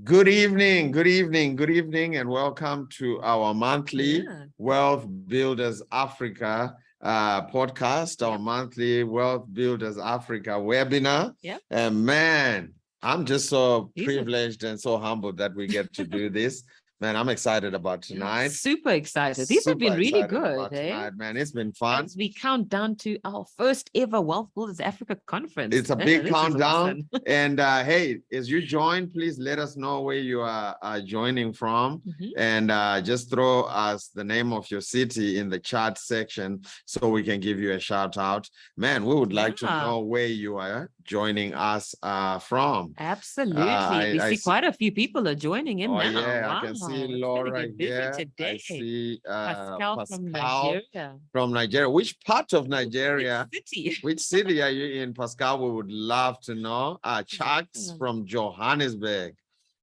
Good evening, good evening, good evening, and welcome to our monthly Wealth Builders Africa podcast, our monthly Wealth Builders Africa webinar. And man, I'm just so privileged and so humbled that we get to do this. Man, I'm excited about tonight. Super excited. These have been really good. Tonight, man. It's been fun. As we count down to our first ever Wealth Builders Africa conference. It's a big countdown. Awesome. And hey, as you join, please let us know where you are joining from. And just throw us the name of your city in the chat section so we can give you a shout out. Man, we would like to know where you are joining us from. Absolutely. We see quite a few people are joining in now. Yeah, I can see Laura here. Today. I see Pascal from Nigeria. From Nigeria. Which part of Nigeria? Which city? Which city are you in, Pascal? We would love to know. Chucks from Johannesburg.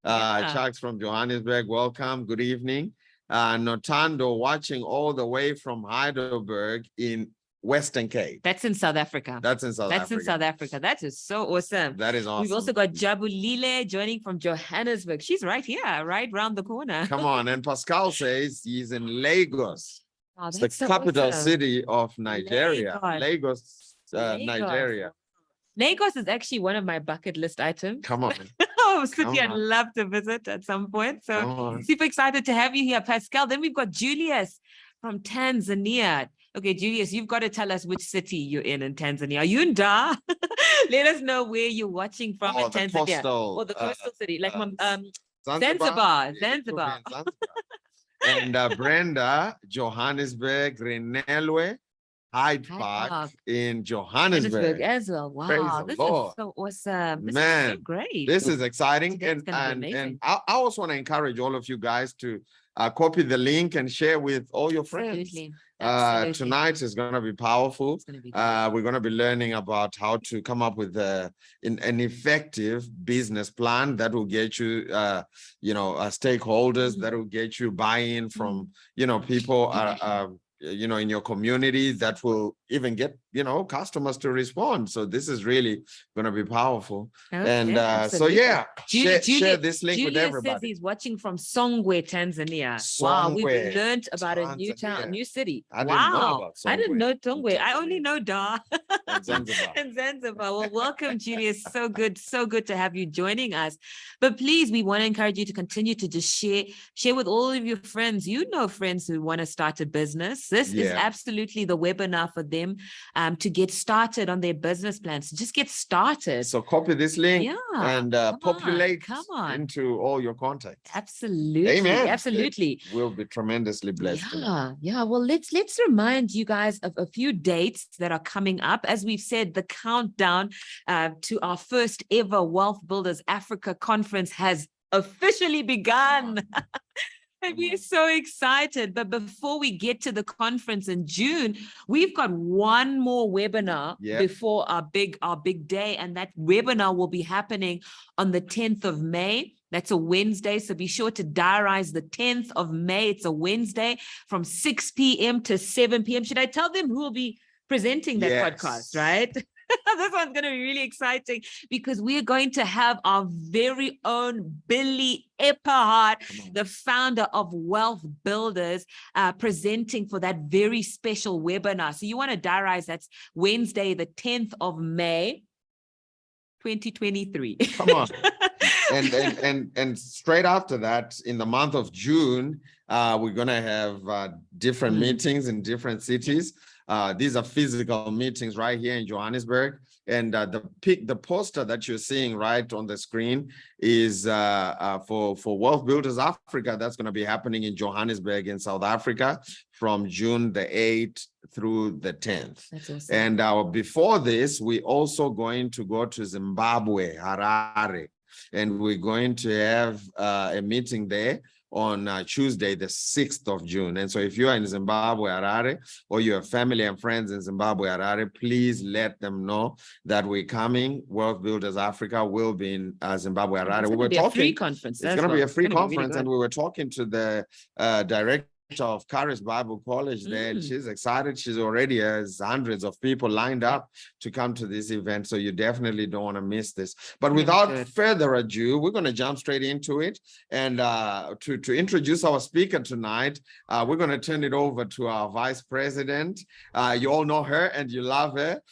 Chucks from Johannesburg, welcome. Good evening. Notando watching all the way from Heidelberg in Western Cape. That's in South Africa. That's in South Africa. That is so awesome. That is awesome. We've also got Jabulile joining from Johannesburg. She's right here, right around the corner. Come on. And Pascal says he's in Lagos. Oh, it's the capital city of Nigeria. Lagos, Nigeria. Lagos is actually one of my bucket list items. Come on. City I'd love to visit at some point. So super excited to have you here, Pascal. Then we've got Julius from Tanzania. Okay, Julius, you've got to tell us which city you're in Tanzania. Are you in Dar? Let us know where you're watching from in Tanzania. Or the coastal city, like Zanzibar. And Brenda, Johannesburg, Renelwe, Hyde Park in Johannesburg as well. Wow, this is so awesome. This is so great. This is exciting. And I also want to encourage all of you guys to copy the link and share with all your friends. Absolutely. Tonight is going to be powerful. We're going to be learning about how to come up with an effective business plan that will get you, stakeholders, that will get you buy-in from, people in your community, that will even get, customers to respond. So this is really going to be powerful. And share this link with everybody. Says he's watching from Songwe, Tanzania. Wow, we've learned about a new town, a new city. I didn't know Songwe. I only know Dar and Zanzibar. And Zanzibar. Well, welcome, Julius. So good to have you joining us. But please, we want to encourage you to continue to just share with all of your friends. Friends who want to start a business. This is absolutely the webinar for them to get started on their business plans. Just get started. So copy this link and populate into all your contacts. Absolutely. Amen. Absolutely. We'll be tremendously blessed. Yeah. Well, let's remind you guys of a few dates that are coming up. As we've said, the countdown to our first ever Wealth Builders Africa conference has officially begun. And we're so excited. But before we get to the conference in June, we've got one more webinar before our big day. And that webinar will be happening on the 10th of May. That's a Wednesday. So be sure to diarize the 10th of May. It's a Wednesday from 6 p.m. to 7 p.m. Should I tell them who will be presenting that podcast, right? This one's going to be really exciting because we're going to have our very own Billy Epperhart, the founder of Wealth Builders, presenting for that very special webinar. So you want to diarize, that's Wednesday, the 10th of May, 2023. Come on. And straight after that, in the month of June, we're going to have different meetings in different cities. These are physical meetings right here in Johannesburg. And the poster that you're seeing right on the screen is for Wealth Builders Africa. That's going to be happening in Johannesburg in South Africa from June the 8th through the 10th. That's awesome. And before this, we're also going to go to Zimbabwe, Harare. And we're going to have a meeting there on Tuesday, the 6th of June. And so if you are in Zimbabwe, Harare, or you have family and friends in Zimbabwe, Harare, please let them know that we're coming. Wealth Builders Africa will be in Zimbabwe, Harare. It's going to be a free conference. It's going to be a free conference. And we were talking to the director of Charis Bible College there, and Mm. she's excited. She's already has hundreds of people lined up to come to this event, so you definitely don't want to miss this. But Yeah, without good. further ado, we're going to jump straight into it. And to introduce our speaker tonight, we're going to turn it over to our Vice President. You all know her and you love her,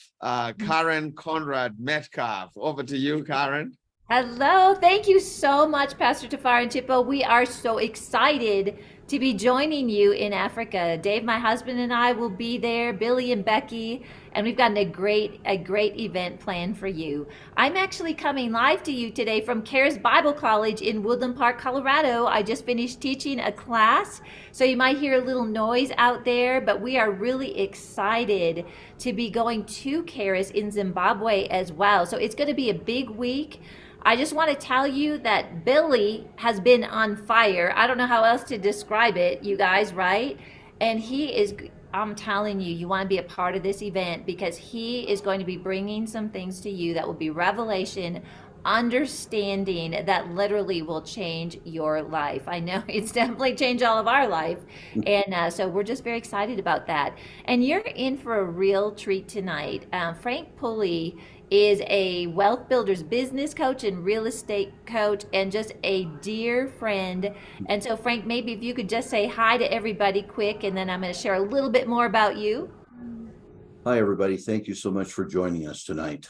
Karen Conrad Metcalf. Over to you, Karen. Hello, thank you so much, Pastor Tafar and Chippo. We are so excited to be joining you in Africa. Dave, my husband, and I will be there, Billy and Becky, and we've got a great event planned for you. I'm actually coming live to you today from Charis Bible College in Woodland Park, Colorado. I just finished teaching a class, so you might hear a little noise out there, but we are really excited to be going to Charis in Zimbabwe as well. So it's going to be a big week. I just want to tell you that Billy has been on fire. I don't know how else to describe it, you guys, right? And he is, I'm telling you, you want to be a part of this event because he is going to be bringing some things to you that will be revelation, understanding that literally will change your life. I know it's definitely changed all of our life. And so we're just very excited about that. And you're in for a real treat tonight. Frank Pulley is a wealth builders business coach and real estate coach and just a dear friend. And so Frank, maybe if you could just say hi to everybody quick, and then I'm going to share a little bit more about you. Hi, everybody. Thank you so much for joining us tonight.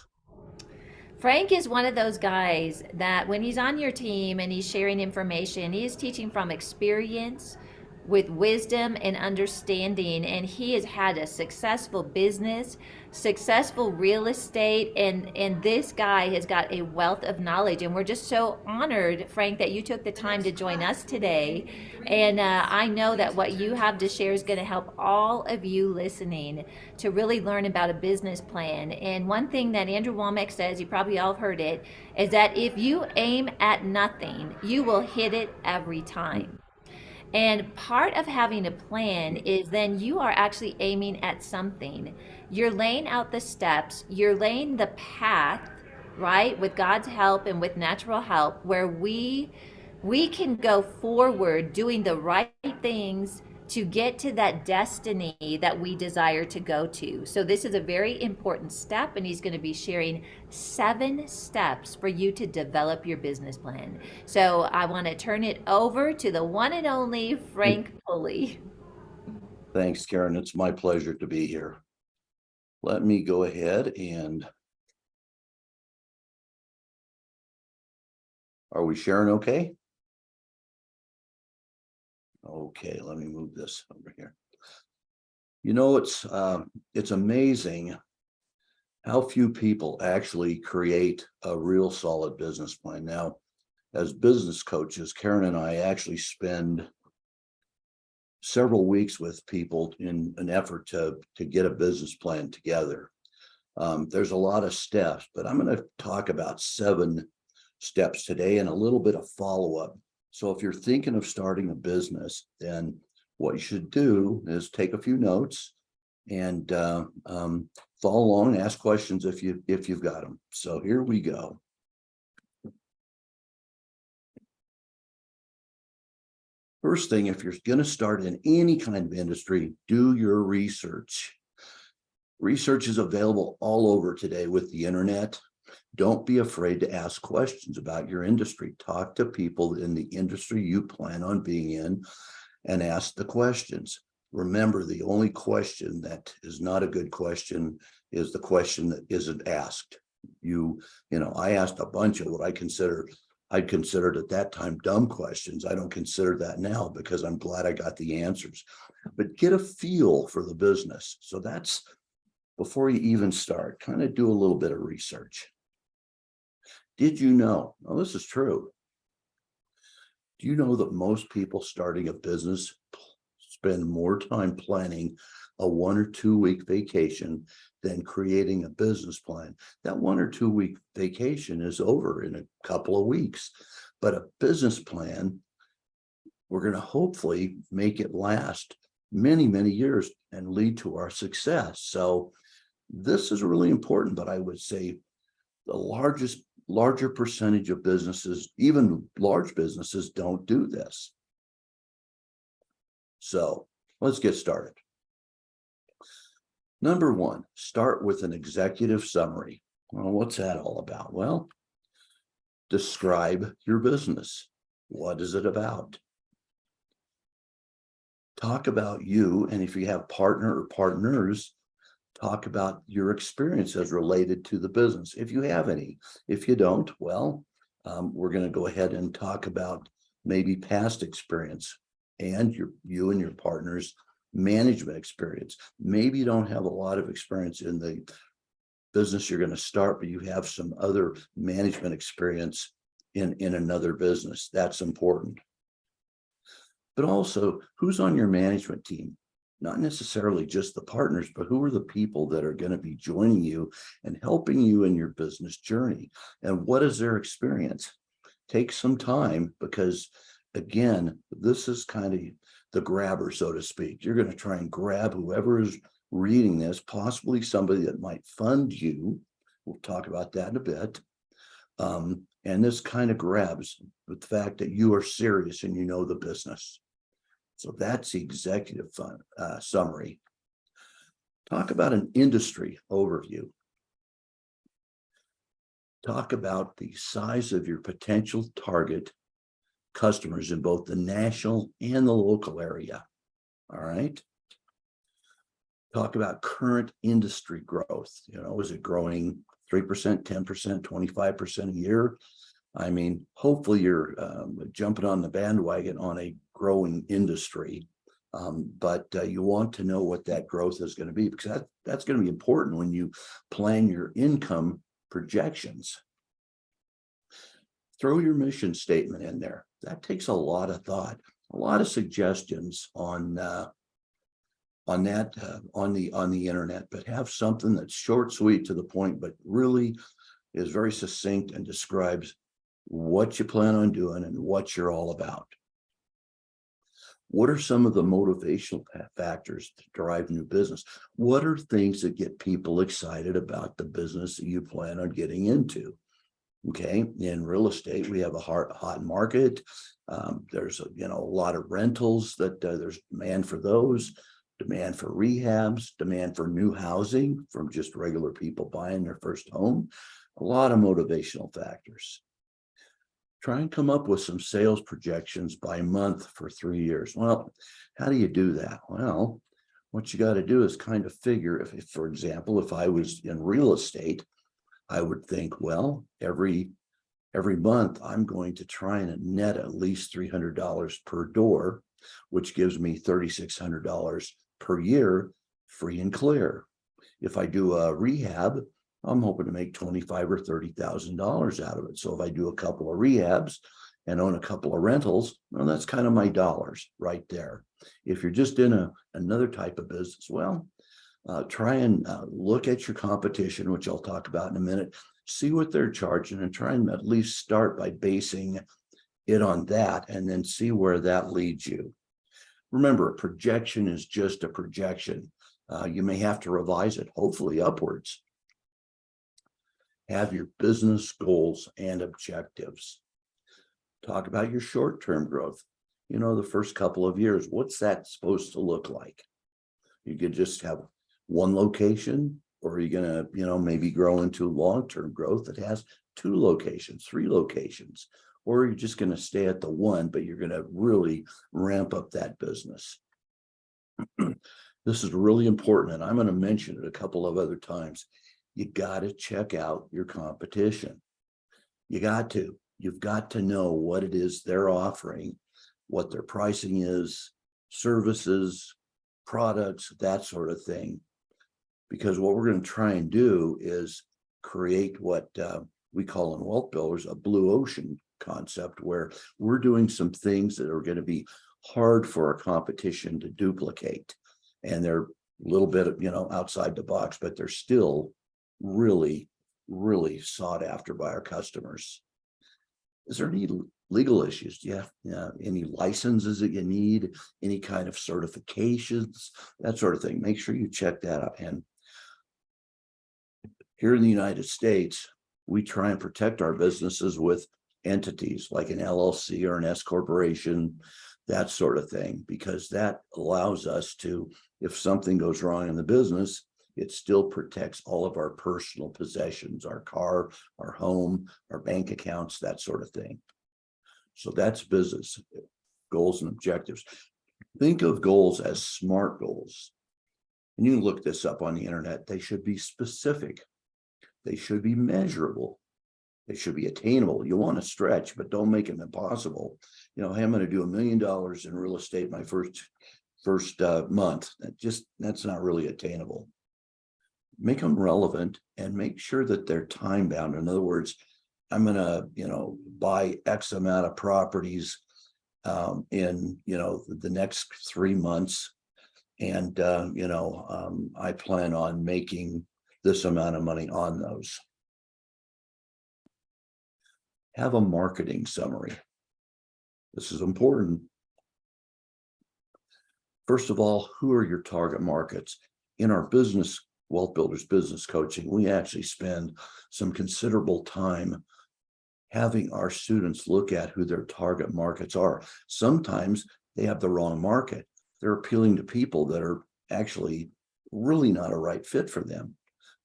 Frank is one of those guys that when he's on your team and he's sharing information, he is teaching from experience with wisdom and understanding, and he has had a successful business, successful real estate, and this guy has got a wealth of knowledge, and we're just so honored, Frank, that you took the time to join us today. And I know that what you have to share is going to help all of you listening to really learn about a business plan. And one thing that Andrew Womack says, you probably all heard it, is that if you aim at nothing, you will hit it every time. And part of having a plan is then you are actually aiming at something. You're laying out the steps, you're laying the path, right, with God's help and with natural help, where we can go forward doing the right things to get to that destiny that we desire to go to. So this is a very important step, and he's going to be sharing 7 steps for you to develop your business plan. So I want to turn it over to the one and only Frank Pulley. Thanks, Karen. It's my pleasure to be here. Let me go ahead and are we sharing okay? Okay, let me move this over here. You know, it's amazing how few people actually create a real solid business plan. Now, as business coaches, Karen and I actually spend several weeks with people in an effort to get a business plan together. There's a lot of steps, but I'm going to talk about 7 steps today and a little bit of follow-up. So if you're thinking of starting a business, then what you should do is take a few notes and follow along and ask questions if you've got them. So here we go. First thing, if you're going to start in any kind of industry, do your research. Research is available all over today with the internet. Don't be afraid to ask questions about your industry. Talk to people in the industry you plan on being in and ask the questions. Remember, the only question that is not a good question is the question that isn't asked. You know, I asked a bunch of what I'd considered at that time dumb questions. I don't consider that now because I'm glad I got the answers. But get a feel for the business. So that's before you even start, kind of do a little bit of research. Did you know? Oh, this is true. Do you know that most people starting a business spend more time planning a 1 or 2 week vacation than creating a business plan? That 1 or 2 week vacation is over in a couple of weeks, but a business plan, we're going to hopefully make it last many, many years and lead to our success. So this is really important, but I would say the larger percentage of businesses, even large businesses, don't do this. So let's get started. Number one, start with an executive summary. Well, what's that all about? Well, describe your business. What is it about? Talk about you, and if you have partner or partners, talk about your experiences related to the business, if you have any. If you don't, well, we're going to go ahead and talk about maybe past experience and you and your partner's management experience. Maybe you don't have a lot of experience in the business you're going to start, but you have some other management experience in another business. That's important. But also, who's on your management team? Not necessarily just the partners, but who are the people that are going to be joining you and helping you in your business journey? And what is their experience? Take some time, because again, this is kind of the grabber, so to speak. You're going to try and grab whoever is reading this, possibly somebody that might fund you. We'll talk about that in a bit. And this kind of grabs with the fact that you are serious and you know the business. So that's the executive summary. Talk about an industry overview. Talk about the size of your potential target customers in both the national and the local area. All right. Talk about current industry growth. Is it growing 3%, 10%, 25% a year? I mean, hopefully you're jumping on the bandwagon on a growing industry, but you want to know what that growth is going to be, because that's going to be important when you plan your income projections. Throw your mission statement in there. That takes a lot of thought, a lot of suggestions on the internet, but have something that's short, sweet, to the point, but really is very succinct and describes what you plan on doing and what you're all about. What are some of the motivational factors to drive new business? What are things that get people excited about the business that you plan on getting into? Okay, in real estate, we have a hot market. There's a lot of rentals that there's demand for those, demand for rehabs, demand for new housing from just regular people buying their first home. A lot of motivational factors. Try and come up with some sales projections by month for 3 years. Well, how do you do that? Well, what you got to do is kind of figure, if, for example, if I was in real estate, I would think, well, every month I'm going to try and net at least $300 per door, which gives me $3,600 per year, free and clear. If I do a rehab, I'm hoping to make $25,000 or $30,000 out of it. So if I do a couple of rehabs and own a couple of rentals, well, that's kind of my dollars right there. If you're just in another type of business, well, try and look at your competition, which I'll talk about in a minute, see what they're charging, and try and at least start by basing it on that, and then see where that leads you. Remember, a projection is just a projection. You may have to revise it, hopefully upwards. Have your business goals and objectives. Talk about your short-term growth. The first couple of years, what's that supposed to look like? You could just have one location, or are you going to, maybe grow into long-term growth that has 2 locations, 3 locations, or you're just going to stay at the one, but you're going to really ramp up that business. This is really important, and I'm going to mention it a couple of other times. You got to check out your competition. You've got to know what it is they're offering, what their pricing is, services, products, that sort of thing. Because what we're going to try and do is create what we call in Wealth Builders a blue ocean concept, where we're doing some things that are going to be hard for our competition to duplicate. And they're a little bit of, outside the box, but they're still really, really sought after by our customers. Is there any legal issues? Do you have any licenses that you need, any kind of certifications, that sort of thing? Make sure you check that out. And here in the United States, we try and protect our businesses with entities like an LLC or an S corporation that sort of thing, because that allows us to, if something goes wrong in the business, it still protects all of our personal possessions, our car, our home, our bank accounts, that sort of thing. So that's business goals and objectives. Think of goals as SMART goals. And you can look this up on the internet. They should be specific. They should be measurable. They should be attainable. You want to stretch, but don't make them impossible. You know, hey, I'm going to do $1 million in real estate my first month. That's not really attainable. Make them relevant and make sure that they're time bound. In other words, I'm going to, buy X amount of properties in, the next 3 months. And, I plan on making this amount of money on those. Have a marketing summary. This is important. First of all, who are your target markets? In our business, Wealth Builders business coaching, we actually spend some considerable time having our students look at who their target markets are. Sometimes they have the wrong market. They're appealing to people that are actually really not a right fit for them,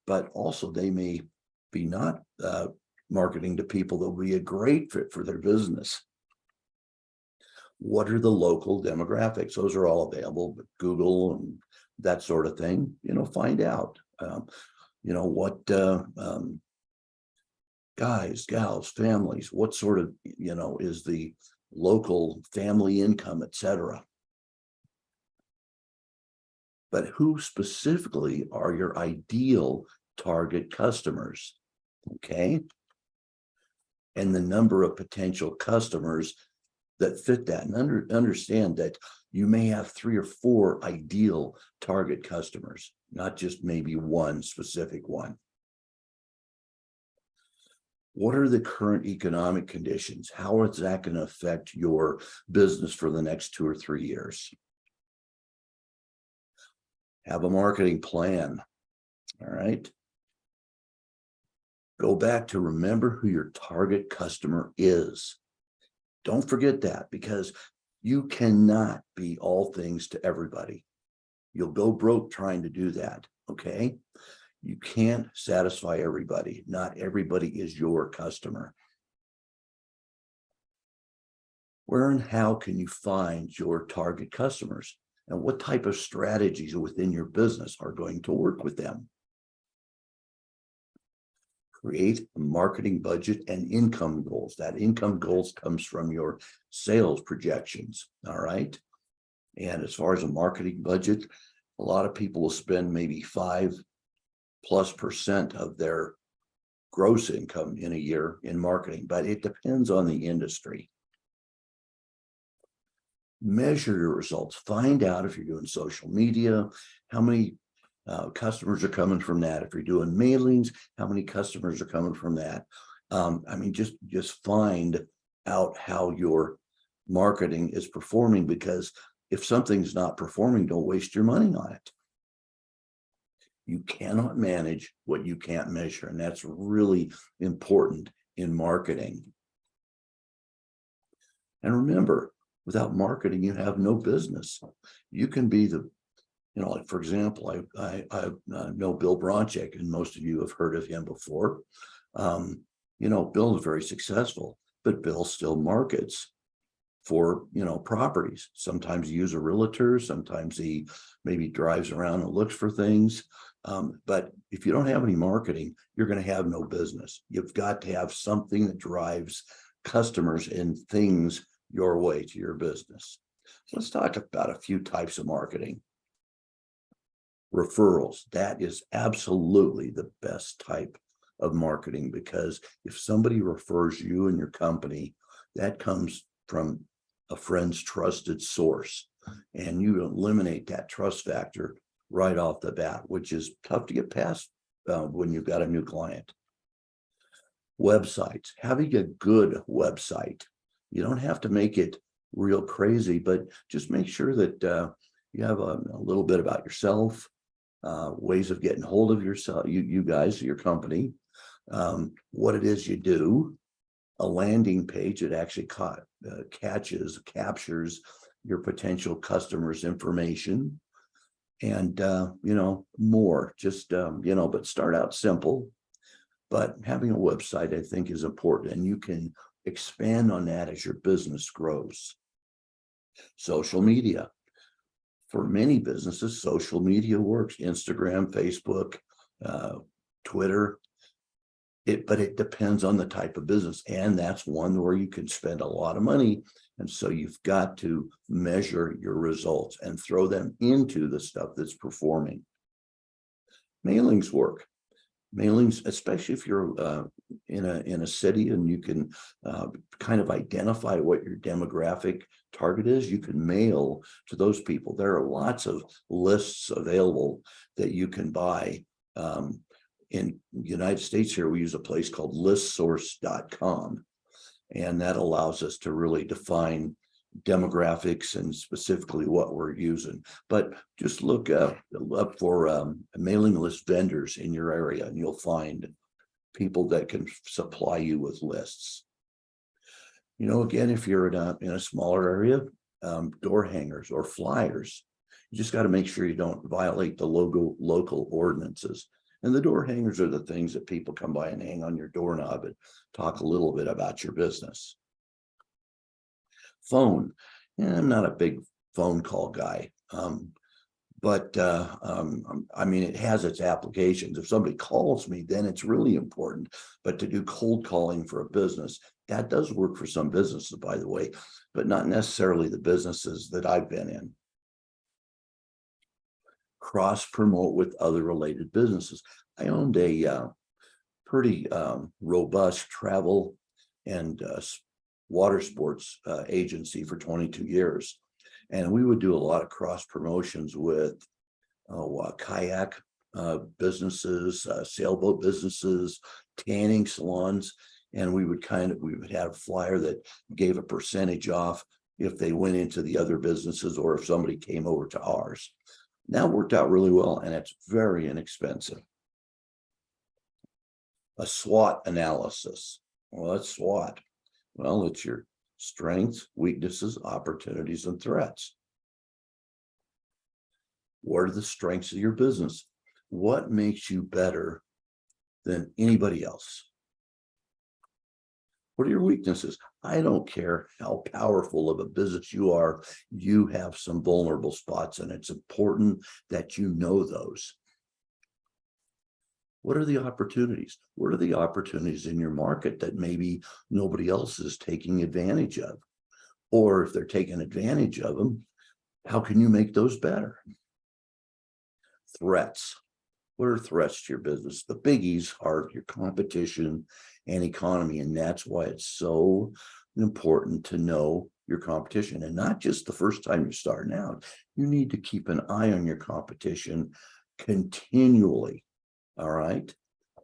but also they may be not marketing to people that will be a great fit for their business. What are the local demographics? Those are all available, but Google and that sort of thing, find out, what guys, gals, families, what sort of, is the local family income, etc. But who specifically are your ideal target customers? Okay. And the number of potential customers that fit that, and understand that you may have 3 or 4 ideal target customers, not just maybe one specific one. What are the current economic conditions? How is that going to affect your business for the next 2 or 3 years? Have a marketing plan. All right. Go back to remember who your target customer is. Don't forget that, because you cannot be all things to everybody. You'll go broke trying to do that. Okay. You can't satisfy everybody. Not everybody is your customer. Where and how can you find your target customers? And what type of strategies within your business are going to work with them? Create a marketing budget and income goals. That income goals comes from your sales projections. All right. And as far as a marketing budget, a lot of people will spend maybe 5+% of their gross income in a year in marketing, but it depends on the industry. Measure your results. Find out if you're doing social media, how many customers are coming from that. If you're doing mailings, how many customers are coming from that? Just find out how your marketing is performing, because if something's not performing, don't waste your money on it. You cannot manage what you can't measure, and that's really important in marketing. And remember, without marketing, you have no business. You can be the, like for example, I know Bill Bronchick, and most of you have heard of him before. Bill is very successful, but Bill still markets for, properties. Sometimes he uses a realtor, sometimes he maybe drives around and looks for things. But if you don't have any marketing, you're going to have no business. You've got to have something that drives customers and things your way to your business. So let's talk about a few types of marketing. Referrals. That is absolutely the best type of marketing, because if somebody refers you and your company, that comes from a friend's trusted source, and you eliminate that trust factor right off the bat, which is tough to get past when you've got a new client. Websites. Having a good website. You don't have to make it real crazy, but just make sure that you have a little bit about yourself, ways of getting hold of yourself, you guys, your company, what it is you do, a landing page that actually captures your potential customers' information, and more. Just but start out simple. But having a website, I think, is important, and you can expand on that as your business grows. Social media. For many businesses, social media works. Instagram, Facebook, Twitter. But it depends on the type of business. And that's one where you can spend a lot of money. And so you've got to measure your results and throw them into the stuff that's performing. Mailings work. Mailings, especially if you're in a city and you can kind of identify what your demographic target is, you can mail to those people. There are lots of lists available that you can buy. In the United States here, we use a place called listsource.com, and that allows us to really define demographics and specifically what we're using. But just look up for mailing list vendors in your area, and you'll find people that can supply you with lists. Again, if you're in a smaller area, door hangers or flyers, you just got to make sure you don't violate the local ordinances. And the door hangers are the things that people come by and hang on your doorknob and talk a little bit about your business. Phone. I'm not a big phone call guy, but I mean, it has its applications. If somebody calls me, then it's really important. But to do cold calling for a business, that does work for some businesses, by the way, but not necessarily the businesses that I've been in. Cross promote with other related businesses. I owned a pretty robust travel and water sports agency for 22 years. And we would do a lot of cross promotions with kayak businesses, sailboat businesses, tanning salons. And we would have a flyer that gave a percentage off if they went into the other businesses or if somebody came over to ours. That worked out really well, and it's very inexpensive. A SWOT analysis. Well, that's SWOT. Well, it's your strengths, weaknesses, opportunities, and threats. What are the strengths of your business? What makes you better than anybody else? What are your weaknesses? I don't care how powerful of a business you are, you have some vulnerable spots, and it's important that you know those. What are the opportunities? What are the opportunities in your market that maybe nobody else is taking advantage of? Or if they're taking advantage of them, how can you make those better? Threats. What are threats to your business? The biggies are your competition and economy, and that's why it's so important to know your competition, and not just the first time you're starting out. You need to keep an eye on your competition continually. All right.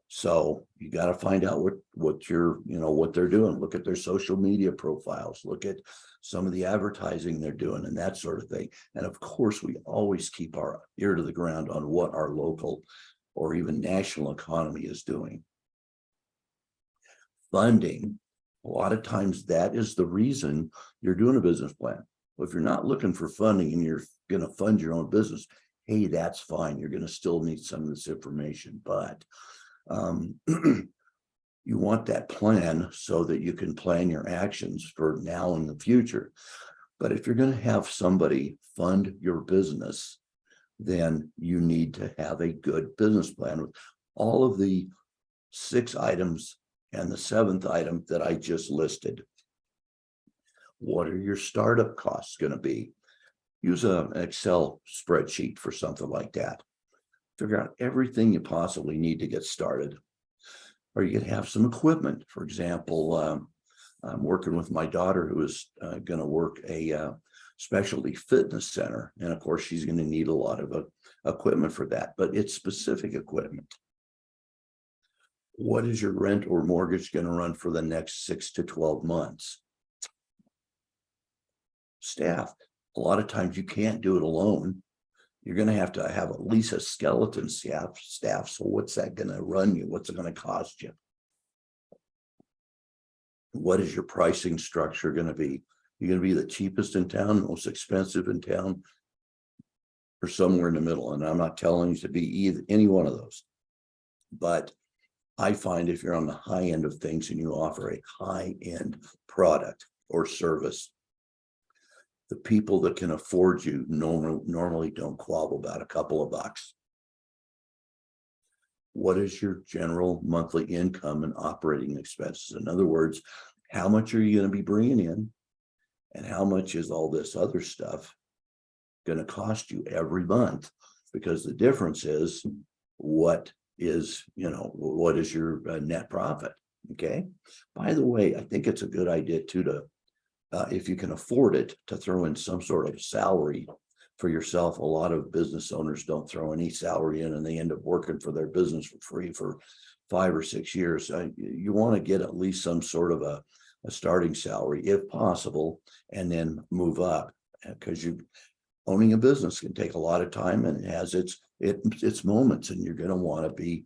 So you got to find out what they're doing. Look at their social media profiles. Look at some of the advertising they're doing and that sort of thing. And of course, we always keep our ear to the ground on what our local or even national economy is doing. Funding. A lot of times that is the reason you're doing a business plan. Well, if you're not looking for funding and you're going to fund your own business, hey, that's fine. You're going to still need some of this information, but you want that plan so that you can plan your actions for now and the future. But if you're going to have somebody fund your business, then you need to have a good business plan with all of the 6 items and the 7th item that I just listed. What are your startup costs going to be? Use an Excel spreadsheet for something like that. Figure out everything you possibly need to get started. Or you could have some equipment. For example, I'm working with my daughter who is going to work a specialty fitness center. And of course, she's going to need a lot of equipment for that, but it's specific equipment. What is your rent or mortgage going to run for the next 6 to 12 months? Staff. A lot of times you can't do it alone. You're going to have at least a skeleton staff. So what's that going to run you? What's it going to cost you? What is your pricing structure going to be? You're going to be the cheapest in town, most expensive in town, or somewhere in the middle. And I'm not telling you to be either any one of those. But I find if you're on the high end of things and you offer a high end product or service, the people that can afford you normally don't quabble about a couple of bucks. What is your general monthly income and operating expenses? In other words, how much are you going to be bringing in? And how much is all this other stuff going to cost you every month? Because the difference is what is your net profit? Okay. By the way, I think it's a good idea too to, if you can afford it, to throw in some sort of salary for yourself. A lot of business owners don't throw any salary in and they end up working for their business for free for 5 or 6 years. You want to get at least some sort of a starting salary if possible, and then move up, because owning a business can take a lot of time and it has its moments, and you're going to want to be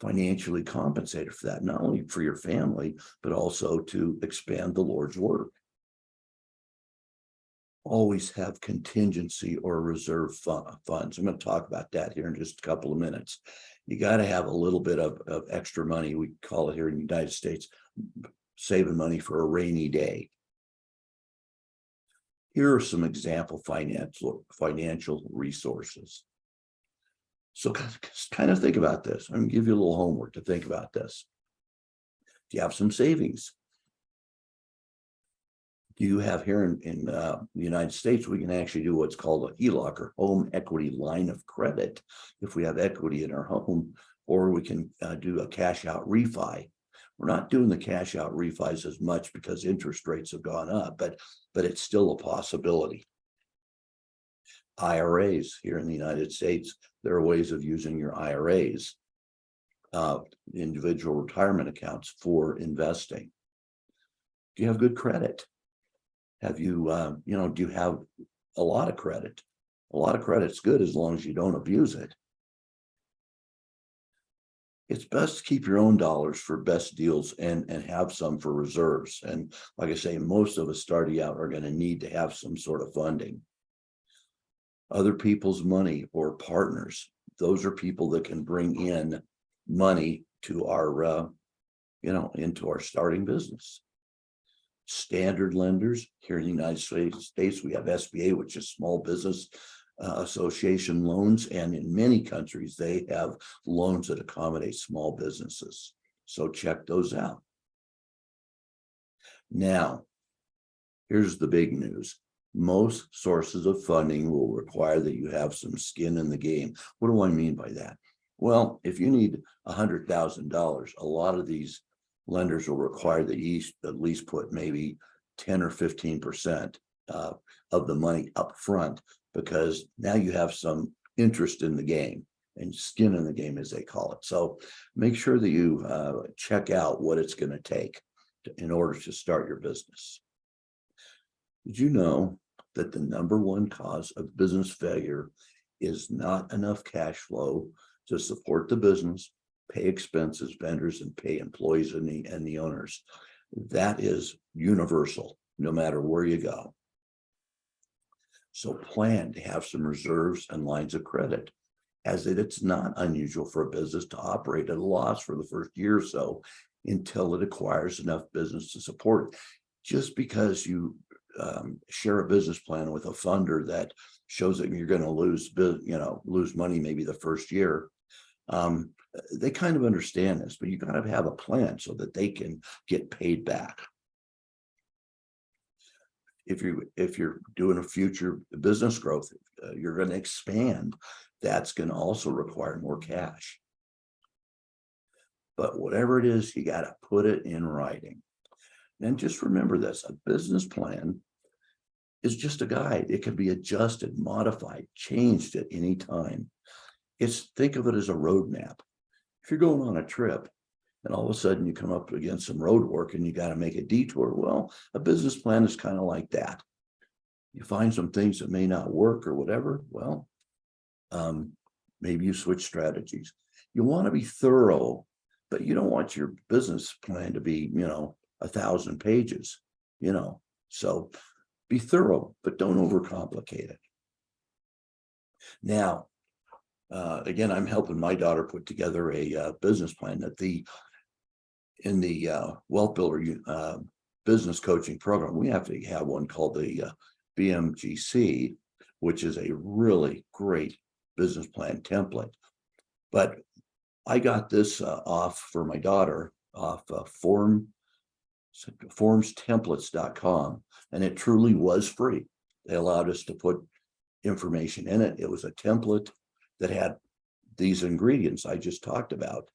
financially compensated for that, not only for your family, but also to expand the Lord's work. Always have contingency or reserve funds. I'm going to talk about that here in just a couple of minutes. You got to have a little bit of extra money. We call it here in the United States, saving money for a rainy day. Here are some example financial resources. So kind of think about this. I'm going to give you a little homework to think about this. Do you have some savings? Do you have here in the United States, we can actually do what's called a HELOC, or home equity line of credit, if we have equity in our home, or we can do a cash out refi. We're not doing the cash out refis as much because interest rates have gone up, but it's still a possibility. IRAs here in the United States, there are ways of using your IRAs, individual retirement accounts, for investing. Do you have good credit? Have you, do you have a lot of credit? A lot of credit's good as long as you don't abuse it. It's best to keep your own dollars for best deals and have some for reserves. And like I say, most of us starting out are going to need to have some sort of funding. Other people's money or partners, those are people that can bring in money to our, into our starting business. Standard lenders here in the United States, we have SBA, which is Small Business Association loans, and in many countries they have loans that accommodate small businesses. So check those out. Now, here's the big news. Most sources of funding will require that you have some skin in the game. What do I mean by that? Well, if you need $100,000, a lot of these lenders will require that you at least put maybe 10 or 15% of the money up front, because now you have some interest in the game and skin in the game, as they call it. So make sure that you check out what it's going to take in order to start your business. Did you know that the #1 cause of business failure is not enough cash flow to support the business, pay expenses, vendors, and pay employees and the owners? That is universal, no matter where you go. So plan to have some reserves and lines of credit, as it's not unusual for a business to operate at a loss for the first year or so until it acquires enough business to support it. Just because you share a business plan with a funder that shows that you're going to lose money maybe the first year, they kind of understand this, but you got to have a plan so that they can get paid back. If you're doing a future business growth, you're going to expand. That's going to also require more cash. But whatever it is, you got to put it in writing. And just remember this: a business plan is just a guide. It can be adjusted, modified, changed at any time. Think of it as a roadmap. If you're going on a trip and all of a sudden you come up against some road work and you got to make a detour, well, a business plan is kind of like that. You find some things that may not work or whatever, well, maybe you switch strategies. You want to be thorough, but you don't want your business plan to be, 1,000 pages, so Be thorough, but don't overcomplicate it. Now, again, I'm helping my daughter put together a business plan that in the Wealth Builder business coaching program, we have to have one called the BMGC, which is a really great business plan template. But I got this off for my daughter off formstemplates.com, and it truly was free. They allowed us to put information in it. It was a template that had these ingredients I just talked about,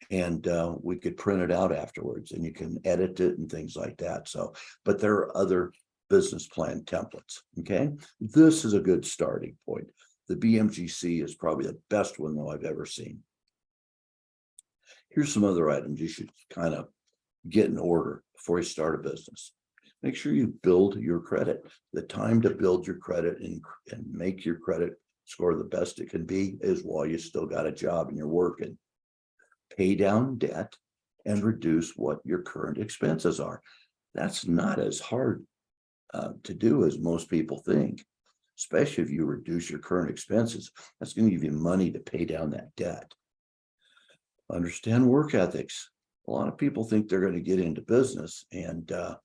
and we could print it out afterwards, and you can edit it and things like that. So, but there are other business plan templates. Okay, this is a good starting point. The BMGC is probably the best one though I've ever seen. Here's some other items you should kind of get in order before you start a business. Make sure you build your credit. The time to build your credit and make your credit score the best it can be is while you still got a job and you're working. Pay down debt and reduce what your current expenses are. That's not as hard to do as most people think, especially if you reduce your current expenses. That's going to give you money to pay down that debt. Understand work ethics. A lot of people think they're going to get into business and they're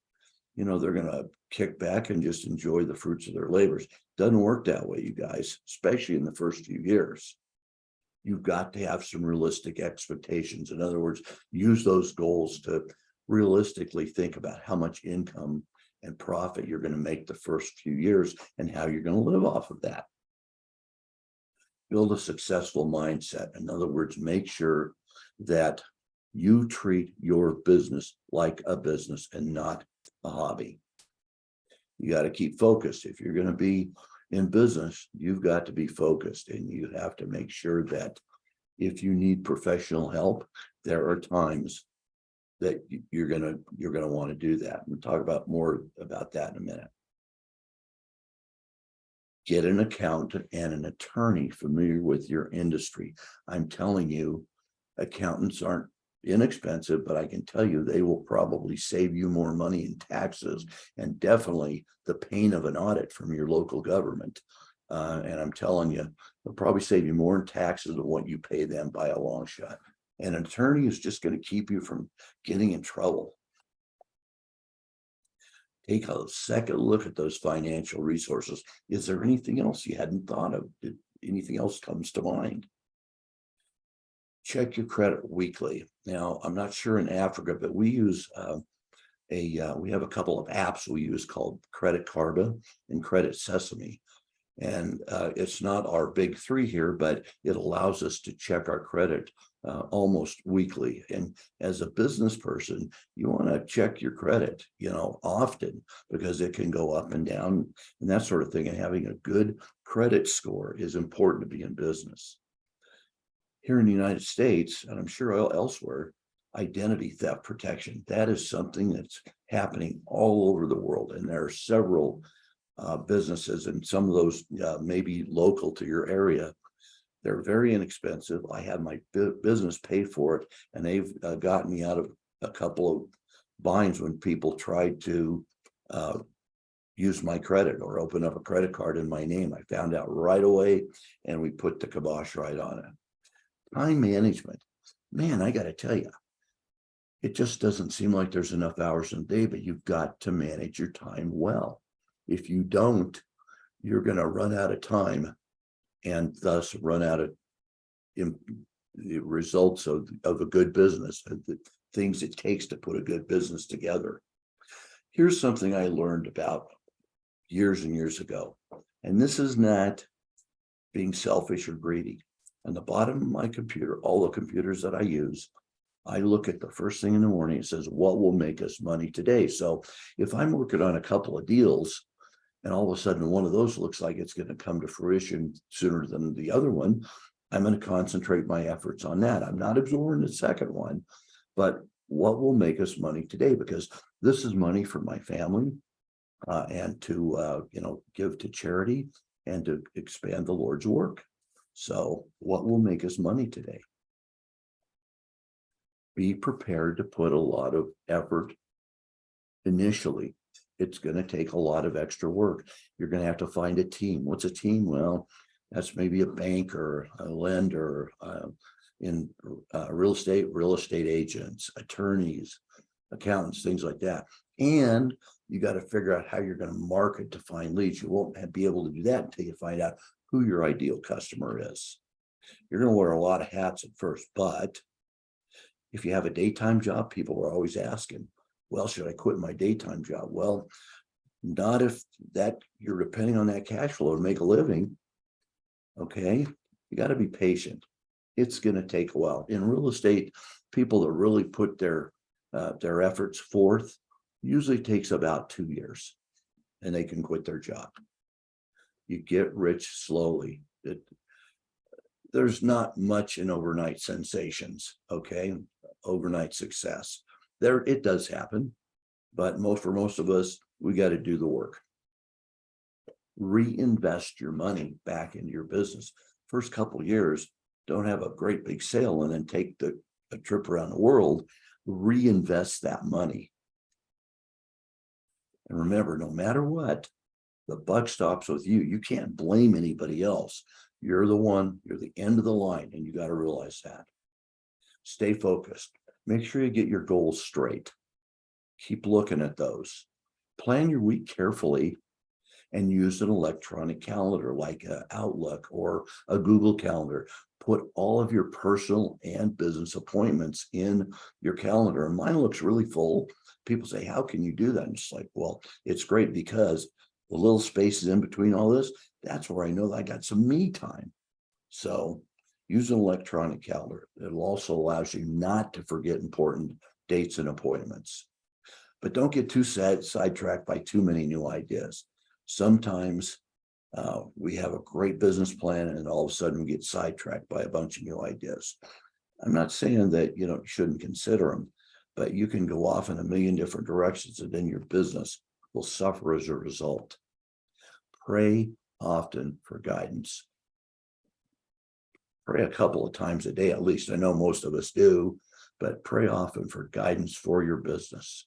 going to kick back and just enjoy the fruits of their labors. Doesn't work that way, you guys, especially in the first few years. You've got to have some realistic expectations. In other words, use those goals to realistically think about how much income and profit you're going to make the first few years and how you're going to live off of that. Build a successful mindset. In other words, make sure that you treat your business like a business and not a hobby. You got to keep focused. If you're going to be in business, you've got to be focused, and you have to make sure that if you need professional help, there are times that you're going to want to do that. We'll talk about more about that in a minute. Get an accountant and an attorney familiar with your industry. I'm telling you, accountants aren't inexpensive, but I can tell you they will probably save you more money in taxes and definitely the pain of an audit from your local government. And I'm telling you, they'll probably save you more in taxes than what you pay them by a long shot. And an attorney is just going to keep you from getting in trouble. Take a second look at those financial resources. Is there anything else you hadn't thought of? Did anything else comes to mind? Check your credit weekly. Now, I'm not sure in Africa, but we use we have a couple of apps we use called Credit Karma and Credit Sesame. And it's not our big three here, but it allows us to check our credit almost weekly. And as a business person, you want to check your credit, often, because it can go up and down and that sort of thing. And having a good credit score is important to be in business. Here in the United States, and I'm sure elsewhere, identity theft protection, that is something that's happening all over the world. And there are several businesses, and some of those may be local to your area. They're very inexpensive. I had my business pay for it, and they've gotten me out of a couple of binds when people tried to use my credit or open up a credit card in my name. I found out right away, and we put the kibosh right on it. Time management. Man, I got to tell you, it just doesn't seem like there's enough hours in the day, but you've got to manage your time well. If you don't, you're going to run out of time and thus run out of the results of a good business, the things it takes to put a good business together. Here's something I learned about years and years ago, and this is not being selfish or greedy. On the bottom of my computer, all the computers that I use, I look at the first thing in the morning. It says, what will make us money today? So if I'm working on a couple of deals and all of a sudden one of those looks like it's going to come to fruition sooner than the other one, I'm going to concentrate my efforts on that. I'm not absorbing the second one, but what will make us money today? Because this is money for my family and to, give to charity and to expand the Lord's work. So what will make us money today? Be prepared to put a lot of effort initially It's going to take a lot of extra work. You're going to have to find a team. What's a team? Well, that's maybe a banker, a lender, in real estate agents, attorneys, accountants, things like that. And you got to figure out how you're going to market to find leads. You won't be able to do that until you find out who your ideal customer is. You're going to wear a lot of hats at first, but if you have a daytime job, people are always asking, well, should I quit my daytime job? Well, not if that you're depending on that cash flow to make a living. Okay, you got to be patient. It's going to take a while. In real estate, people that really put their efforts forth usually takes about 2 years, and they can quit their job. You get rich slowly. There's not much in overnight sensations. Okay, overnight success. It does happen, but for most of us, we got to do the work. Reinvest your money back into your business. First couple of years, don't have a great big sale and then take a trip around the world. Reinvest that money. And remember, no matter what, the buck stops with you. You can't blame anybody else. You're the end of the line, and you got to realize that. Stay focused. Make sure you get your goals straight. Keep looking at those. Plan your week carefully and use an electronic calendar like Outlook or a Google Calendar. Put all of your personal and business appointments in your calendar. And mine looks really full. People say, how can you do that? And it's like, well, it's great because the little spaces in between all this, that's where I know that I got some me time. So use an electronic calendar. It also allows you not to forget important dates and appointments. But don't get too sidetracked by too many new ideas. Sometimes we have a great business plan and all of a sudden we get sidetracked by a bunch of new ideas. I'm not saying that you shouldn't consider them, but you can go off in a million different directions and then your business will suffer as a result. Pray often for guidance. Pray a couple of times a day, at least. I know most of us do, but pray often for guidance for your business.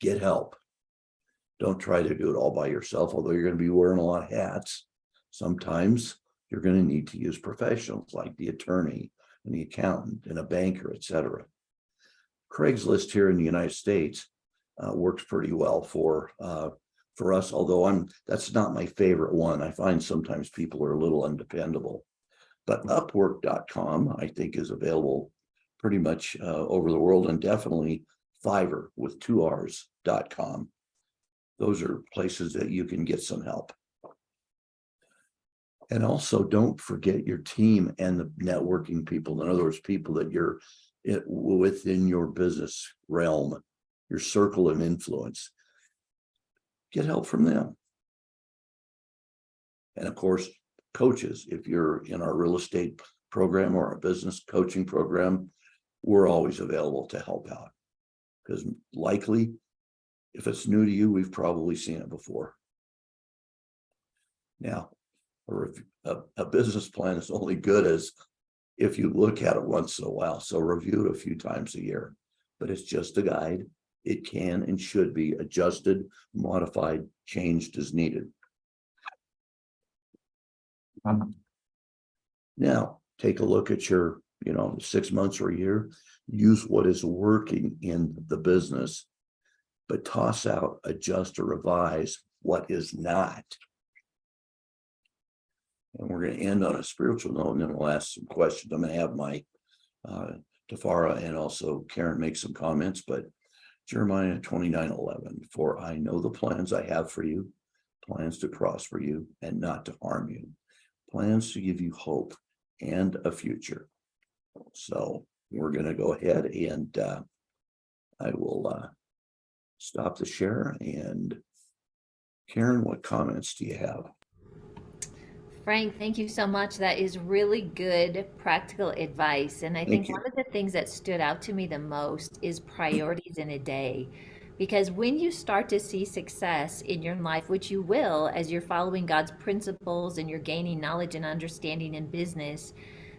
Get help. Don't try to do it all by yourself, although you're going to be wearing a lot of hats. Sometimes you're going to need to use professionals like the attorney and the accountant and a banker, etc. Craigslist here in the United States works pretty well for us, although that's not my favorite one. I find sometimes people are a little undependable. But Upwork.com, I think, is available pretty much over the world, and definitely Fiverr with 2 R's.com. Those are places that you can get some help. And also don't forget your team and the networking people. In other words, people that you're within your business realm, your circle of influence. Get help from them. And of course, coaches, if you're in our real estate program or our business coaching program, we're always available to help out. Because likely, if it's new to you, we've probably seen it before. Now, a business plan is only good as if you look at it once in a while. So review it a few times a year, but it's just a guide. It can and should be adjusted, modified, changed as needed. Now, take a look at your, 6 months or a year. Use what is working in the business, but toss out, adjust, or revise what is not. And we're going to end on a spiritual note, and then we'll ask some questions. I'm going to have my Tafara and also Karen make some comments, but Jeremiah 29:11, for I know the plans I have for you, plans to prosper you and not to harm you, plans to give you hope and a future. So we're going to go ahead and I will stop the share. And Karen, what comments do you have? Frank, thank you so much. That is really good practical advice. And I think one of the things that stood out to me the most is priorities in a day. Because when you start to see success in your life, which you will as you're following God's principles and you're gaining knowledge and understanding in business,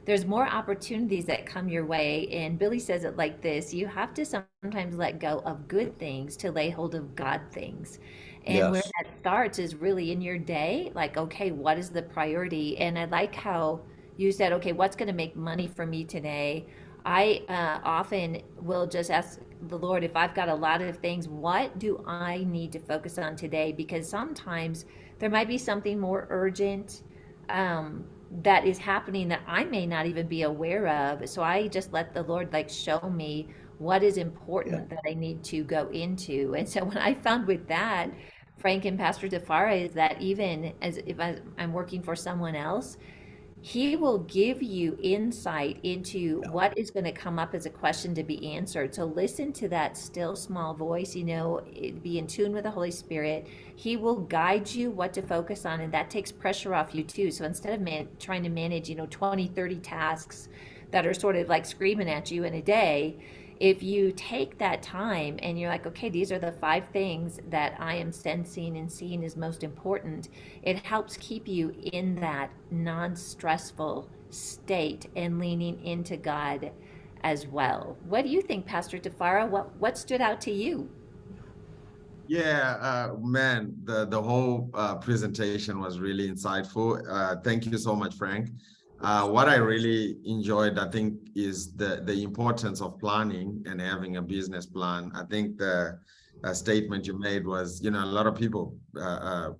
there's more opportunities that come your way. And Billy says it like this: you have to sometimes let go of good things to lay hold of God things. And where Yes. that starts is really in your day, like, okay, what is the priority? And I like how you said, okay, what's going to make money for me today? I often will just ask the Lord, if I've got a lot of things, what do I need to focus on today? Because sometimes there might be something more urgent that is happening that I may not even be aware of. So I just let the Lord like show me what is Yeah. important that I need to go into. And so what I found with that, Frank and Pastor DeFara, is that even as if I'm working for someone else, he will give you insight into Yeah. what is going to come up as a question to be answered. So listen to that still small voice, be in tune with the Holy Spirit. He will guide you what to focus on, and that takes pressure off you too. So instead of trying to manage, 20, 30 tasks that are sort of like screaming at you in a day, if you take that time and you're like, okay, these are the 5 things that I am sensing and seeing as most important, it helps keep you in that non-stressful state and leaning into God as well. What do you think, Pastor Tafara? What stood out to you? Yeah, man, the whole presentation was really insightful. Thank you so much, Frank. What I really enjoyed, I think, is the importance of planning and having a business plan. I think the statement you made was, a lot of people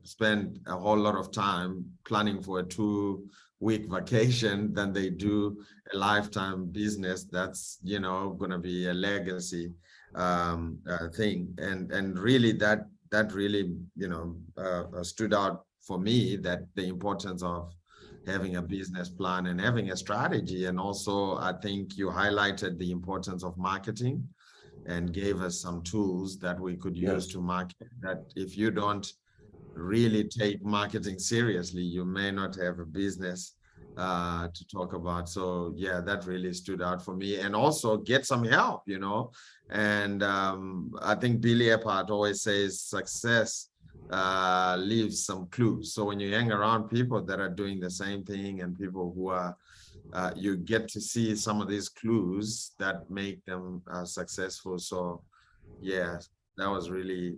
spend a whole lot of time planning for a 2-week vacation than they do a lifetime business that's, going to be a legacy thing. And really that really, stood out for me, that the importance of having a business plan and having a strategy. And also, I think you highlighted the importance of marketing and gave us some tools that we could use Yes. to market. That if you don't really take marketing seriously, you may not have a business to talk about. So yeah, that really stood out for me. And also get some help, and I think Billy Ephardt always says success leaves some clues. So when you hang around people that are doing the same thing, and people who are you get to see some of these clues that make them successful. So yeah, that was really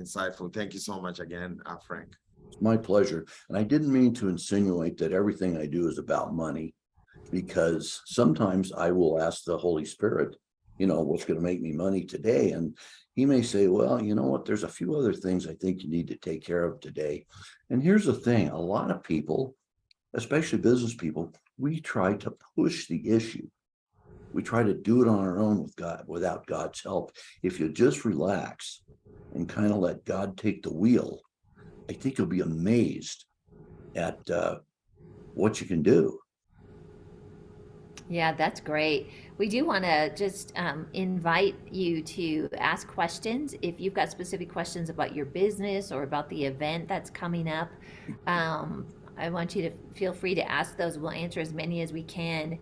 insightful. Thank you so much again, Frank. It's my pleasure. And I didn't mean to insinuate that everything I do is about money, because sometimes I will ask the Holy Spirit, what's going to make me money today? And he may say, well, you know what, there's a few other things I think you need to take care of today. And here's the thing, a lot of people, especially business people, we try to push the issue. We try to do it on our own without God's help. If you just relax and kind of let God take the wheel, I think you'll be amazed at what you can do. Yeah, that's great. We do want to just invite you to ask questions. If you've got specific questions about your business or about the event that's coming up, I want you to feel free to ask those. We'll answer as many as we can.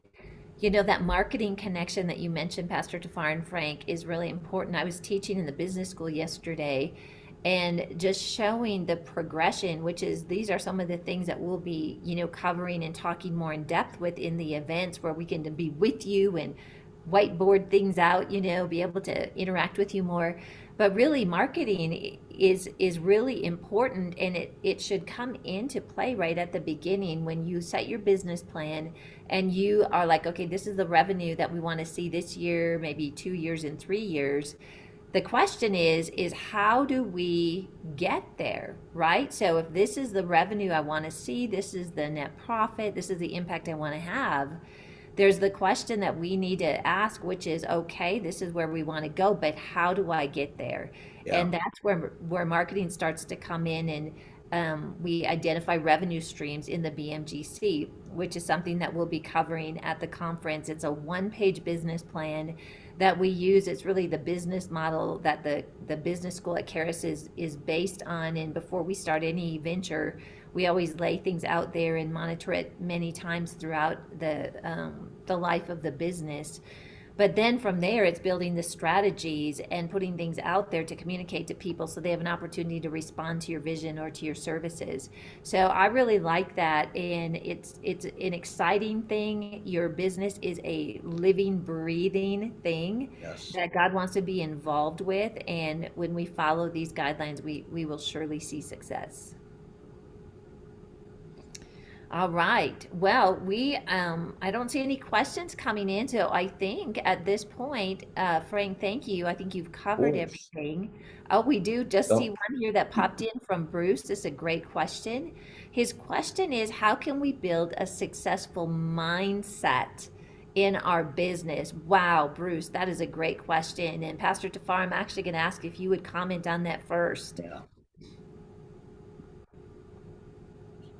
That marketing connection that you mentioned, Pastor Tafar and Frank, is really important. I was teaching in the business school yesterday, and just showing the progression, which is, these are some of the things that we'll be, covering and talking more in depth with in the events, where we can be with you and whiteboard things out, be able to interact with you more. But really, marketing is really important, and it should come into play right at the beginning when you set your business plan and you are like, okay, this is the revenue that we want to see this year, maybe 2 years and 3 years. The question is how do we get there, right? So if this is the revenue I want to see, this is the net profit, this is the impact I want to have, there's the question that we need to ask, which is, okay, this is where we want to go, but how do I get there? Yeah. And that's where marketing starts to come in, and we identify revenue streams in the BMGC, which is something that we'll be covering at the conference. It's a 1-page business plan that we use. It's really the business model that the business school at Charis is based on. And before we start any venture, we always lay things out there and monitor it many times throughout the life of the business. But then from there, it's building the strategies and putting things out there to communicate to people so they have an opportunity to respond to your vision or to your services. So I really like that. And it's an exciting thing. Your business is a living, breathing thing Yes. that God wants to be involved with. And when we follow these guidelines, we will surely see success. All right. Well, I don't see any questions coming in, so I think at this point, Frank, thank you. I think you've covered course. everything. Oh, we do just see Oh, one here that popped in from Bruce. This is a great question. His question is, how can we build a successful mindset in our business? Wow, Bruce, that is a great question. And Pastor Tafar, I'm actually going to ask if you would comment on that first. yeah.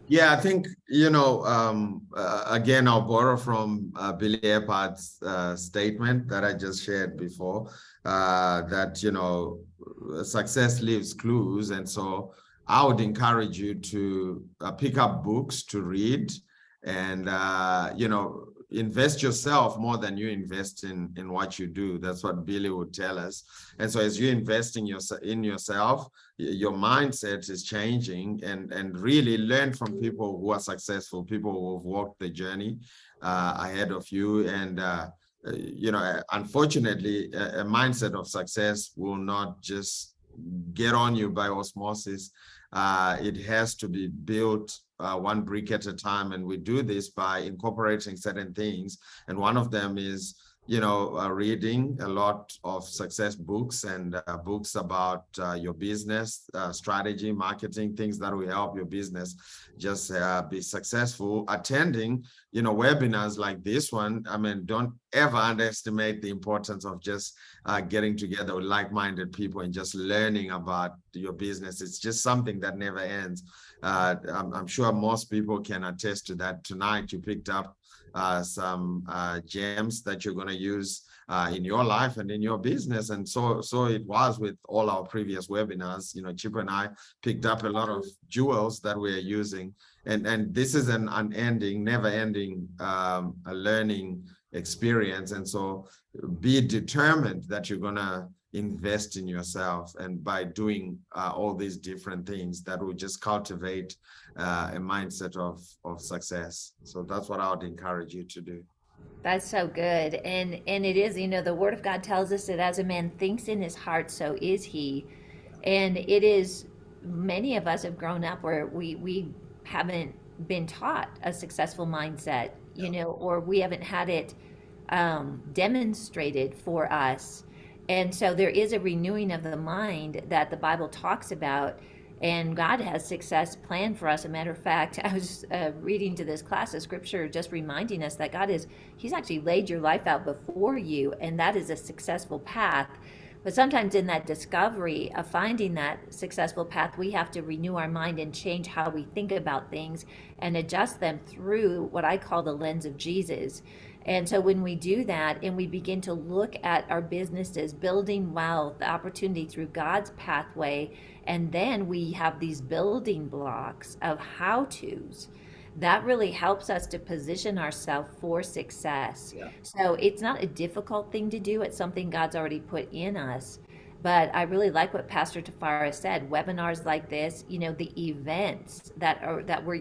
Yeah, I think, again, I'll borrow from Billy Eppard's statement that I just shared before, that, success leaves clues. And so I would encourage you to pick up books to read and, invest yourself more than you invest in what you do. That's what Billy would tell us. And so as you invest in yourself, your mindset is changing, and really learn from people who are successful, people who have walked the journey ahead of you. And unfortunately, a mindset of success will not just get on you by osmosis. It has to be built one brick at a time, and we do this by incorporating certain things. And one of them is reading a lot of success books and books about your business strategy, marketing, things that will help your business just be successful. Attending webinars like this one. I mean, don't ever underestimate the importance of just getting together with like-minded people and just learning about your business. It's just something that never ends. I'm sure most people can attest to that. Tonight you picked up some gems that you're going to use in your life and in your business. And so it was with all our previous webinars. Chip and I picked up a lot of jewels that we're using. And this is an unending, never-ending learning experience. And so be determined that you're going to invest in yourself, and by doing all these different things that will just cultivate a mindset of success. So that's what I would encourage you to do. That's so good. And it is, the word of God tells us that as a man thinks in his heart, so is he. And it is, many of us have grown up where we haven't been taught a successful mindset, or we haven't had it demonstrated for us. And so there is a renewing of the mind that the Bible talks about, and God has success planned for us. As a matter of fact, I was reading to this class of scripture, just reminding us that He's actually laid your life out before you, and that is a successful path. But sometimes in that discovery of finding that successful path, we have to renew our mind and change how we think about things and adjust them through what I call the lens of Jesus. And so when we do that and we begin to look at our businesses, building wealth, the opportunity through God's pathway, and then we have these building blocks of how-tos, that really helps us to position ourselves for success. Yeah. So it's not a difficult thing to do. It's something God's already put in us. But I really like what Pastor Tafara said. Webinars like this, the events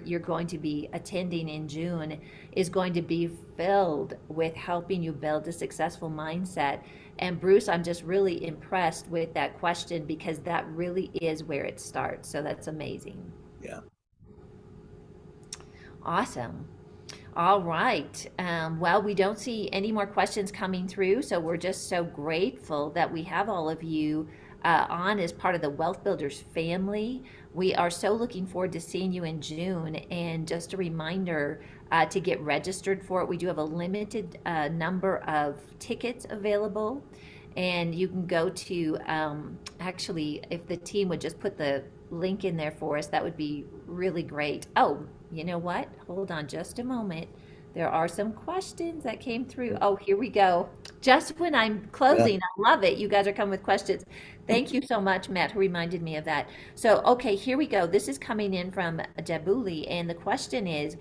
you're going to be attending in June is going to be filled with helping you build a successful mindset. And Bruce, I'm just really impressed with that question, because that really is where it starts. So that's amazing. Yeah. Awesome. All right. Well, we don't see any more questions coming through, so we're just so grateful that we have all of you on as part of the Wealth Builders family. We are so looking forward to seeing you in June. And just a reminder to get registered for it. We do have a limited number of tickets available. And you can go to, actually, if the team would just put the link in there for us, that would be really great. Oh, you know what? Hold on just a moment. There are some questions that came through. Oh, here we go. Just when I'm closing, Yeah. I love it. You guys are coming with questions. Thank you so much, Matt, who reminded me of that. So, okay, here we go. This is coming in from Jabuli, and the question is,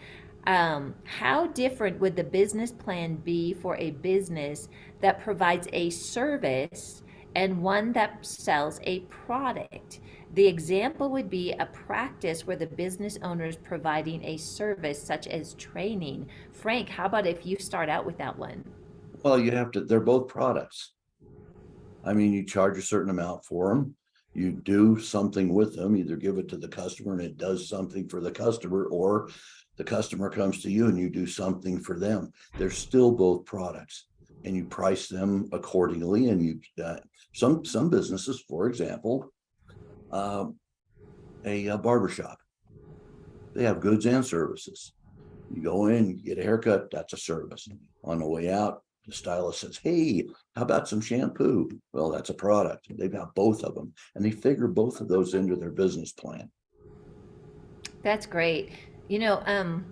How different would the business plan be for a business that provides a service and one that sells a product? The example would be a practice where the business owner is providing a service such as training. Frank, how about if you start out with that one? Well, they're both products. I mean, you charge a certain amount for them. You do something with them, either give it to the customer and it does something for the customer, or the customer comes to you and you do something for them. They're still both products, and you price them accordingly. And some businesses, for example, a barbershop, they have goods and services. You go in, you get a haircut, that's a service. On the way out, the stylist says, hey, how about some shampoo? Well, that's a product. They've got both of them, and they figure both of those into their business plan. That's great. You know,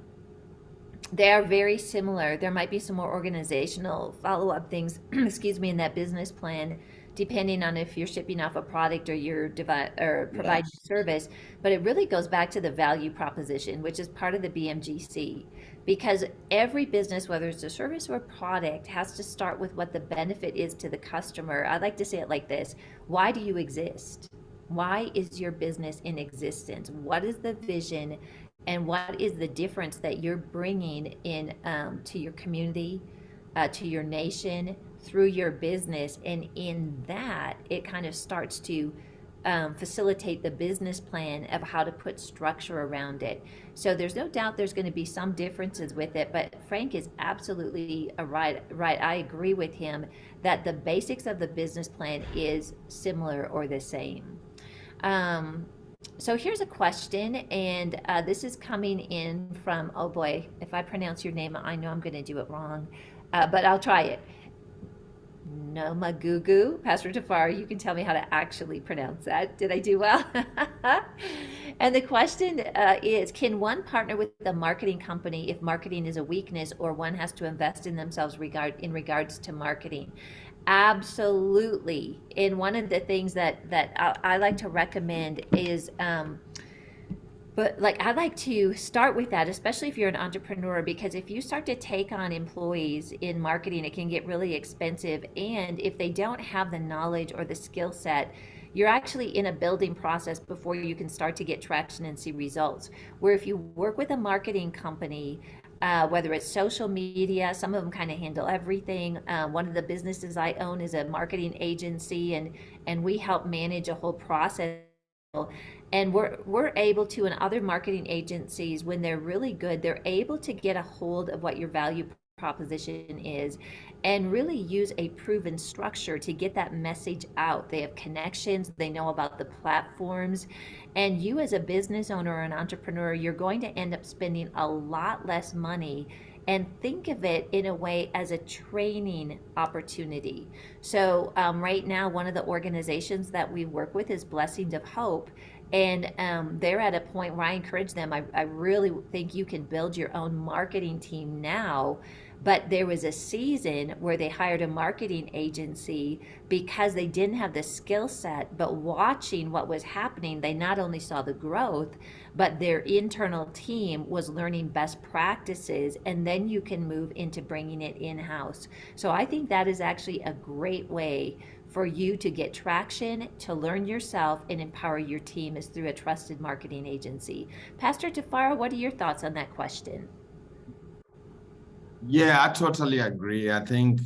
they are very similar. There might be some more organizational follow-up things, excuse me, in that business plan, depending on if you're shipping off a product or you're providing Yes. service. But it really goes back to the value proposition, which is part of the BMGC. Because every business, whether it's a service or a product, has to start with what the benefit is to the customer. I like to say it like this: why do you exist? Why is your business in existence? What is the vision, and what is the difference that you're bringing in to your community, to your nation, through your business? And in that, it kind of starts to facilitate the business plan of how to put structure around it. So there's no doubt there's going to be some differences with it, but Frank is absolutely right. I agree with him that the basics of the business plan is similar or the same. So here's a question, and this is coming in from, oh boy, if I pronounce your name, I know I'm going to do it wrong, but I'll try it. Nomagugu. Pastor Tafari, you can tell me how to actually pronounce that. Did I do well? And the question is, can one partner with a marketing company if marketing is a weakness, or one has to invest in themselves in regards to marketing? Absolutely. And one of the things that I like to recommend is but like I like to start with that, especially if you're an entrepreneur, because if you start to take on employees in marketing, it can get really expensive. And if they don't have the knowledge or the skill set, you're actually in a building process before you can start to get traction and see results. Where if you work with a marketing company, whether it's social media, some of them kind of handle everything. One of the businesses I own is a marketing agency, and we help manage a whole process. And we're able to, in other marketing agencies, when they're really good, they're able to get a hold of what your value proposition is and really use a proven structure to get that message out. They have connections, they know about the platforms, and you as a business owner or an entrepreneur, you're going to end up spending a lot less money. And think of it in a way as a training opportunity. So right now, one of the organizations that we work with is Blessings of Hope. And they're at a point where I encourage them. I really think you can build your own marketing team now. But there was a season where they hired a marketing agency because they didn't have the skill set. But watching what was happening, they not only saw the growth, but their internal team was learning best practices. And then you can move into bringing it in-house. So I think that is actually a great way for you to get traction, to learn yourself, and empower your team, is through a trusted marketing agency. Pastor Tafara, what are your thoughts on that question? Yeah, I totally agree. I think,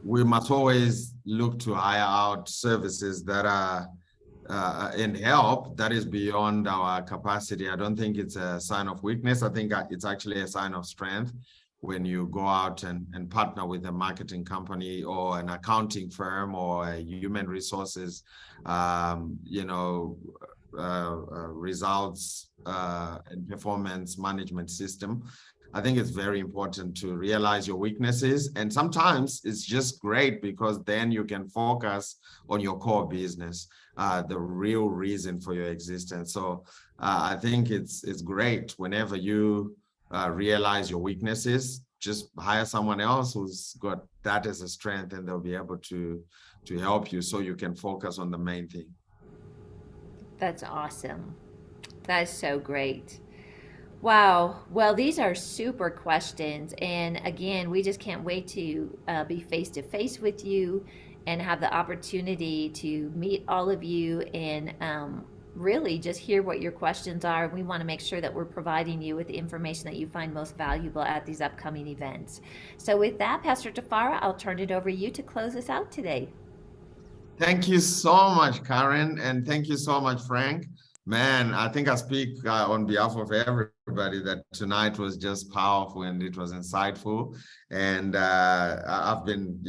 we must always look to hire out services that are and help that is beyond our capacity. I don't think it's a sign of weakness. I think it's actually a sign of strength when you go out and partner with a marketing company or an accounting firm or a human resources, results and performance management system. I think it's very important to realize your weaknesses. And sometimes it's just great because then you can focus on your core business, the real reason for your existence. So I think it's great whenever you realize your weaknesses, just hire someone else who's got that as a strength, and they'll be able to help you so you can focus on the main thing. That's awesome. That is so great. Wow. Well, these are super questions. And again, we just can't wait to be face to face with you and have the opportunity to meet all of you and really just hear what your questions are. We want to make sure that we're providing you with the information that you find most valuable at these upcoming events. So, with that, Pastor Tafara, I'll turn it over to you to close us out today. Thank you so much, Karen, and thank you so much, Frank. Man, I think I speak on behalf of everybody that tonight was just powerful and it was insightful. And I've been,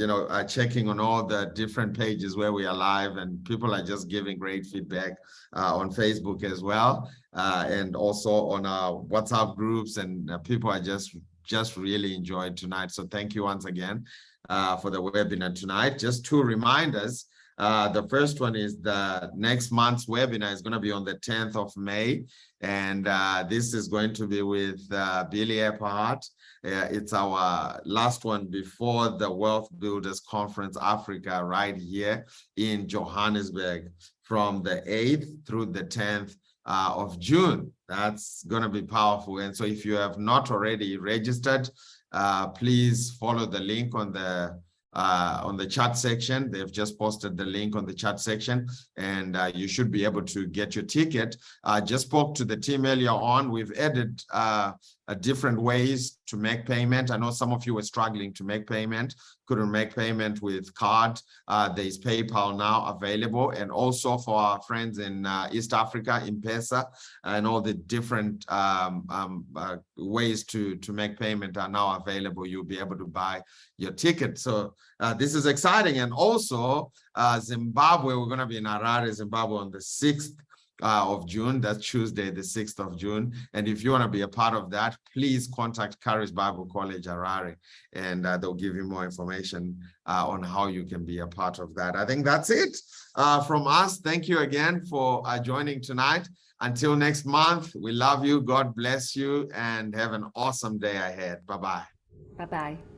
checking on all the different pages where we are live, and people are just giving great feedback on Facebook as well, and also on our WhatsApp groups. And people are just really enjoyed tonight. So thank you once again for the webinar tonight. Just two reminders. The first one is the next month's webinar is going to be on the 10th of May. And this is going to be with Billy Epperhart. It's our last one before the Wealth Builders Conference Africa right here in Johannesburg from the 8th through the 10th of June. That's going to be powerful. And so if you have not already registered, please follow the link on the chat section. They've just posted the link on the chat section, and you should be able to get your ticket. Just spoke to the team earlier on. We've added different ways to make payment. I know some of you were struggling to make payment, couldn't make payment with card. There's PayPal now available, and also for our friends in East Africa, M-Pesa, and all the different ways to make payment are now available. You'll be able to buy your ticket. So this is exciting. And also Zimbabwe, we're going to be in Harare, Zimbabwe on the 6th of June. That's Tuesday, the 6th of June. And if you want to be a part of that, please contact Charis Bible College Harare, and they'll give you more information on how you can be a part of that. I think that's it from us. Thank you again for joining tonight. Until next month, we love you. God bless you, and have an awesome day ahead. Bye-bye. Bye bye.